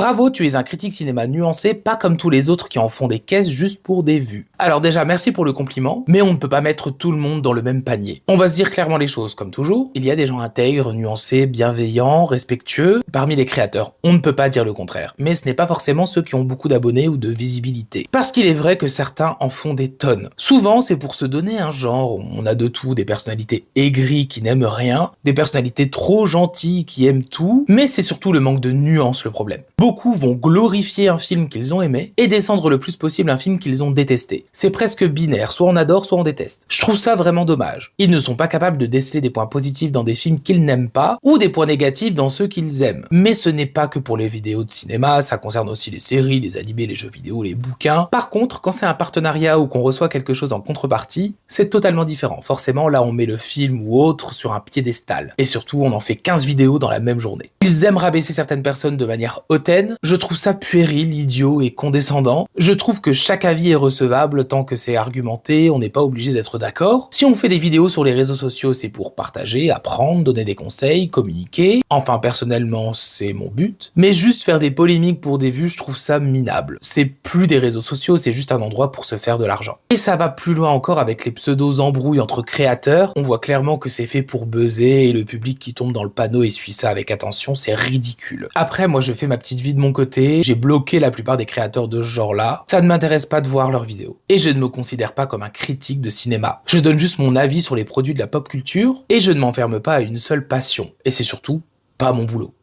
Bravo, tu es un critique cinéma nuancé, pas comme tous les autres qui en font des caisses juste pour des vues. Alors déjà, merci pour le compliment, mais on ne peut pas mettre tout le monde dans le même panier. On va se dire clairement les choses, comme toujours. Il y a des gens intègres, nuancés, bienveillants, respectueux parmi les créateurs. On ne peut pas dire le contraire. Mais ce n'est pas forcément ceux qui ont beaucoup d'abonnés ou de visibilité. Parce qu'il est vrai que certains en font des tonnes. Souvent, c'est pour se donner un genre. On a de tout, des personnalités aigries qui n'aiment rien, des personnalités trop gentilles qui aiment tout, mais c'est surtout le manque de nuances le problème. Beaucoup vont glorifier un film qu'ils ont aimé et descendre le plus possible un film qu'ils ont détesté. C'est presque binaire, soit on adore, soit on déteste. Je trouve ça vraiment dommage. Ils ne sont pas capables de déceler des points positifs dans des films qu'ils n'aiment pas, ou des points négatifs dans ceux qu'ils aiment. Mais ce n'est pas que pour les vidéos de cinéma, ça concerne aussi les séries, les animés, les jeux vidéo, les bouquins. Par contre, quand c'est un partenariat ou qu'on reçoit quelque chose en contrepartie, c'est totalement différent. Forcément, là on met le film ou autre sur un piédestal. Et surtout, on en fait 15 vidéos dans la même journée. Ils aiment rabaisser certaines personnes de manière hautaine. Je trouve ça puéril, idiot et condescendant. Je trouve que chaque avis est recevable tant que c'est argumenté, on n'est pas obligé d'être d'accord. Si on fait des vidéos sur les réseaux sociaux, c'est pour partager, apprendre, donner des conseils, communiquer. Enfin, personnellement, c'est mon but. Mais juste faire des polémiques pour des vues, je trouve ça minable. C'est plus des réseaux sociaux, c'est juste un endroit pour se faire de l'argent. Et ça va plus loin encore avec les pseudo-embrouilles entre créateurs. On voit clairement que c'est fait pour buzzer et le public qui tombe dans le panneau et suit ça avec attention, c'est ridicule. Après, moi, je fais ma petite vie de mon côté. J'ai bloqué la plupart des créateurs de ce genre-là. Ça ne m'intéresse pas de voir leurs vidéos. Et je ne me considère pas comme un critique de cinéma. Je donne juste mon avis sur les produits de la pop culture et je ne m'enferme pas à une seule passion. Et c'est surtout pas mon boulot.